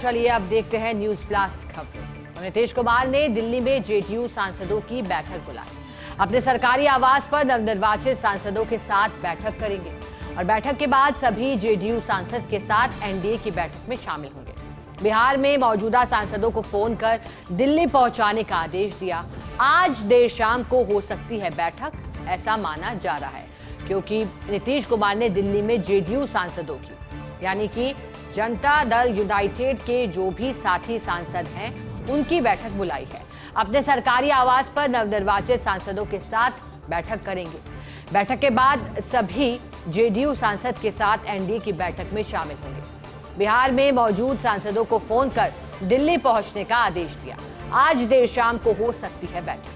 चलिए अब देखते हैं न्यूज ब्लास्ट खबरें। तो नीतीश कुमार ने दिल्ली में जेडीयू सांसदों की बैठक बुलाई। अपने सरकारी आवास पर नवनिर्वाचित सांसदों के साथ बैठक करेंगे और बैठक के बाद सभी जेडीयू सांसद के साथ एनडीए की बैठक में शामिल होंगे। बिहार में मौजूदा सांसदों को फोन कर दिल्ली पहुंचाने का आदेश दिया। आज देर शाम को हो सकती है बैठक, ऐसा माना जा रहा है, क्योंकि नीतीश कुमार ने दिल्ली में जेडीयू सांसदों की यानी कि जनता दल यूनाइटेड के जो भी साथी सांसद हैं उनकी बैठक बुलाई है। अपने सरकारी आवास पर नवनिर्वाचित सांसदों के साथ बैठक करेंगे। बैठक के बाद सभी जेडीयू सांसद के साथ एनडीए की बैठक में शामिल होंगे। बिहार में मौजूद सांसदों को फोन कर दिल्ली पहुंचने का आदेश दिया। आज देर शाम को हो सकती है बैठक।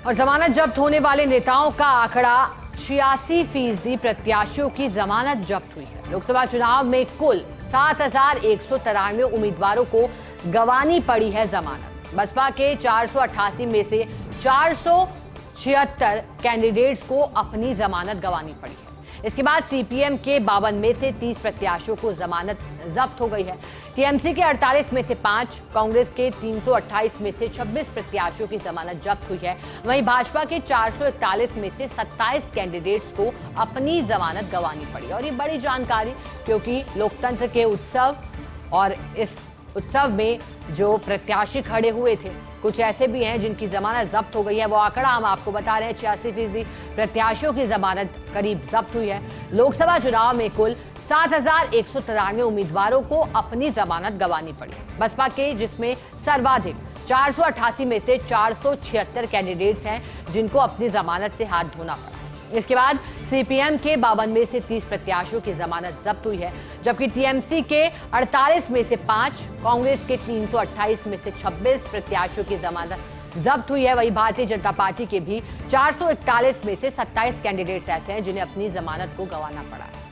और जमानत जब्त होने वाले नेताओं का आंकड़ा 86% प्रत्याशियों की जमानत जब्त हुई है। लोकसभा चुनाव में कुल 7,193 उम्मीदवारों को गंवानी पड़ी है जमानत। बसपा के 488 में से 476 कैंडिडेट्स को अपनी जमानत गंवानी पड़ी है। इसके बाद सीपीएम के 52 में से 30 प्रत्याशियों को जमानत जब्त हो गई है। टीएमसी के 48 में से 5, कांग्रेस के 328 में से 26 प्रत्याशियों की जमानत जब्त हुई है। वहीं भाजपा के 441 में से 27 कैंडिडेट्स को अपनी जमानत गंवानी पड़ी। और ये बड़ी जानकारी, क्योंकि लोकतंत्र के उत्सव और इस उत्सव में जो प्रत्याशी खड़े हुए थे, कुछ ऐसे भी हैं जिनकी जमानत जब्त हो गई है। वो आंकड़ा हम आपको बता रहे हैं, 86% प्रत्याशियों की जमानत करीब जब्त हुई है। लोकसभा चुनाव में कुल 7,193 उम्मीदवारों को अपनी जमानत गंवानी पड़ी। बसपा के जिसमें सर्वाधिक 488 में से 476 कैंडिडेट्स हैं जिनको अपनी जमानत से हाथ धोना पड़ा। इसके बाद सीपीएम के 52 में से 30 प्रत्याशियों की जमानत जब्त हुई है, जबकि टीएमसी के 48 में से 5, कांग्रेस के 328 में से 26 प्रत्याशियों की जमानत जब्त हुई है। वहीं भारतीय जनता पार्टी के भी 441 में से 27 कैंडिडेट्स ऐसे हैं जिन्हें अपनी जमानत को गंवाना पड़ा है।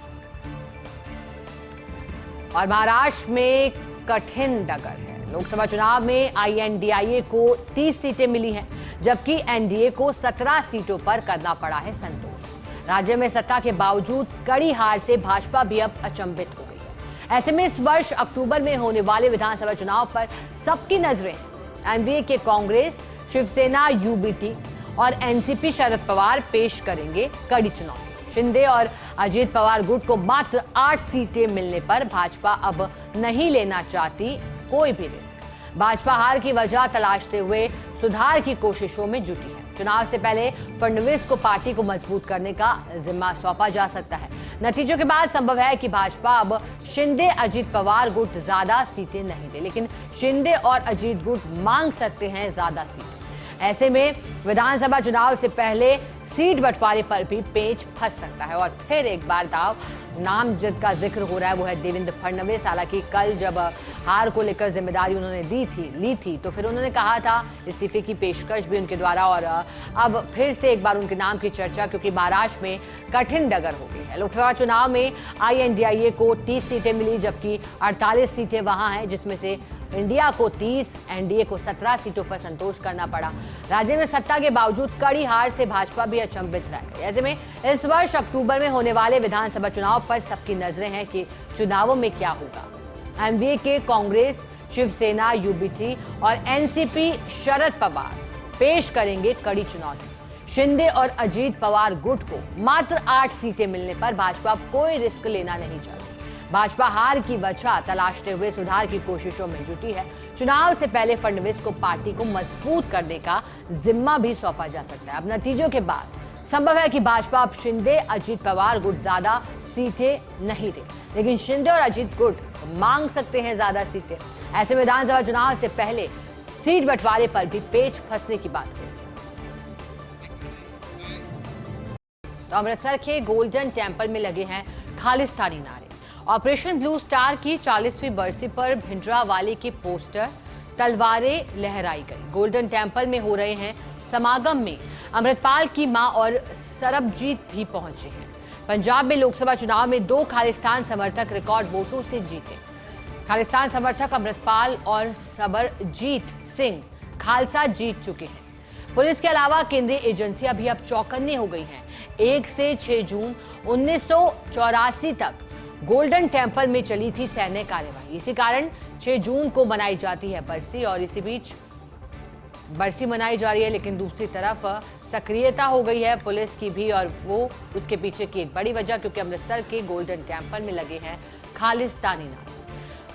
और महाराष्ट्र में कठिन डगर है। लोकसभा चुनाव में आईएनडीआईए को 30 सीटें मिली हैं, जबकि एनडीए को 17 सीटों पर करना पड़ा है संतोष। राज्य में सत्ता के बावजूद कड़ी हार से भाजपा भी अब अचंभित हो गई है। ऐसे में इस वर्ष अक्टूबर में होने वाले विधानसभा चुनाव पर सबकी नजरें एनडीए के कांग्रेस, शिवसेना, यूबीटी और एनसीपी शरद पवार पेश करेंगे कड़ी चुनौती। शिंदे और अजीत पवार गुट को मात्र 8 सीटें मिलने पर भाजपा अब नहीं लेना चाहती कोई भी रिस्क। भाजपा हार की वजह तलाशते हुए सुधार की कोशिशों में जुटी है। चुनाव से पहले फडणवीस को पार्टी को मजबूत करने का जिम्मा सौंपा जा सकता है। नतीजों के बाद संभव है कि भाजपा अब शिंदे अजीत पवार गुट ज्यादा सीटें नहीं दे, लेकिन शिंदे और अजीत गुट मांग सकते हैं ज्यादा सीटें। ऐसे में विधानसभा चुनाव से पहले सीट बंटवारे पर भी पेच फंस सकता है। और फिर एक बार दाव नाम जिसका जिक्र हो रहा है वो है देवेंद्र फडणवीस। हालांकि कल जब हार को लेकर जिम्मेदारी उन्होंने ली थी तो फिर उन्होंने कहा था इस्तीफे की पेशकश भी उनके द्वारा, और अब फिर से एक बार उनके नाम की चर्चा, क्योंकि महाराष्ट्र में कठिन डगर हो गई है। लोकसभा चुनाव में आईएनडीआईए को 30 सीटें मिली, जबकि 48 सीटें वहां हैं जिसमें से इंडिया को 30, एनडीए को 17 सीटों पर संतोष करना पड़ा। राज्य में सत्ता के बावजूद कड़ी हार से भाजपा भी अचंभित रह गई। ऐसे में इस वर्ष अक्टूबर में होने वाले विधानसभा चुनाव पर सबकी नजरें हैं कि चुनावों में क्या होगा। एनडीए के कांग्रेस, शिवसेना, यूबीटी और एनसीपी शरद पवार पेश करेंगे कड़ी चुनौती। शिंदे और अजीत पवार गुट को मात्र 8 सीटें मिलने पर भाजपा कोई रिस्क लेना नहीं चाहती। भाजपा हार की वजह तलाशते हुए सुधार की कोशिशों में जुटी है। चुनाव से पहले फडणवीस को पार्टी को मजबूत करने का जिम्मा भी सौंपा जा सकता है। अब नतीजों के बाद संभव है कि भाजपा अब शिंदे अजीत पवार गुट ज्यादा सीटें नहीं दे, लेकिन शिंदे और अजीत गुट मांग सकते हैं ज्यादा सीटें। ऐसे विधानसभा चुनाव से पहले सीट बंटवारे पर भी पेच फंसने की बात है। तो अमृतसर के गोल्डन टेम्पल में लगे हैं खालिस्तानी नारे। ऑपरेशन ब्लू स्टार की 40वीं बरसी पर भिंडरावाले के पोस्टर, तलवारें लहराई गई। गोल्डन टेम्पल में हो रहे हैं समागम में अमृतपाल की मां और सरबजीत भी पहुंचे हैं। पंजाब में लोकसभा चुनाव में 2 खालिस्तान समर्थक रिकॉर्ड वोटों से जीते। खालिस्तान समर्थक अमृतपाल और सरबजीत सिंह खालसा जीत चुके हैं। पुलिस के अलावा केंद्रीय एजेंसियां भी अब चौकन्नी हो गई हैं। 1 से 6 जून 1984 तक गोल्डन टेम्पल में चली थी सैन्य कार्यवाही। इसी कारण 6 जून को मनाई जाती है बरसी, और इसी बीच बरसी मनाई जा रही है, लेकिन दूसरी तरफ सक्रियता हो गई है पुलिस की भी, और वो उसके पीछे की एक बड़ी वजह क्योंकि अमृतसर के गोल्डन टेम्पल में लगे हैं खालिस्तानी नारे।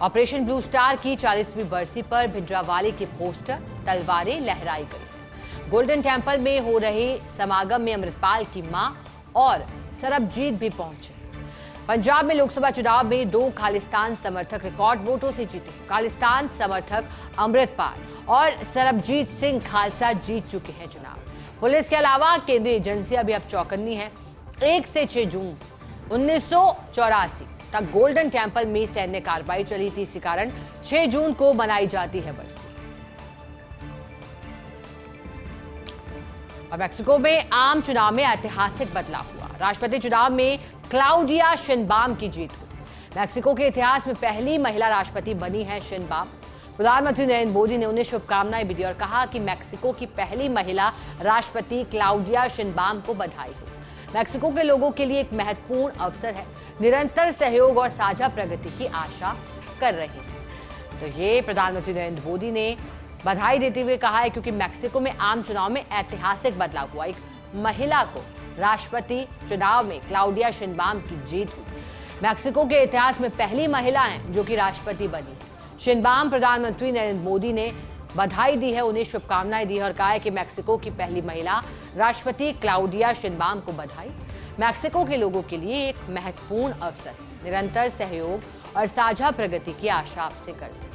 ऑपरेशन ब्लू स्टार की 40वीं बरसी पर भिंडरावाले के पोस्टर, तलवारें लहराई गई। गोल्डन टेम्पल में हो रहे समागम में अमृतपाल की मां और सरबजीत भी पहुंचे। पंजाब में लोकसभा चुनाव में 2 खालिस्तान समर्थक रिकॉर्ड वोटों से जीते। खालिस्तान समर्थक अमृतपाल और सरबजीत सिंह खालसा जीत चुके हैं चुनाव। पुलिस के अलावा केंद्रीय एजेंसियां भी अब चौकन्नी हैं। 1 से 6 जून 1984 तक गोल्डन टेम्पल में सैन्य कार्रवाई चली थी। इसी कारण 6 जून को मनाई जाती है बरसी। और मैक्सिको में आम चुनाव में ऐतिहासिक बदलाव हुआ। राष्ट्रपति चुनाव में क्लाउडिया शिनबाम की जीत हुई। मैक्सिको के इतिहास में पहली महिला राष्ट्रपति बनी है शिनबाम। प्रधानमंत्री नरेंद्र मोदी ने उन्हें शुभकामनाएं भी दी और कहा कि मैक्सिको की पहली महिला राष्ट्रपति क्लाउडिया शिनबाम को बधाई हो। मैक्सिको के लोगों के लिए एक महत्वपूर्ण अवसर है, निरंतर सहयोग और साझा प्रगति की आशा कर रहे हैं। तो ये प्रधानमंत्री नरेंद्र मोदी ने बधाई देते हुए कहा है, क्योंकि मैक्सिको में आम चुनाव में ऐतिहासिक बदलाव हुआ। एक महिला को राष्ट्रपति चुनाव में क्लाउडिया शिनबाम की जीत हुई। मैक्सिको के इतिहास में पहली महिला हैं जो कि राष्ट्रपति बनी। शिनबाम प्रधानमंत्री नरेंद्र मोदी ने बधाई दी है, उन्हें शुभकामनाएं दी है और कहा है कि मैक्सिको की पहली महिला राष्ट्रपति क्लाउडिया शिनबाम को बधाई। मैक्सिको के लोगों के लिए एक महत्वपूर्ण अवसर, निरंतर सहयोग और साझा प्रगति की आशा आपसे करते हैं।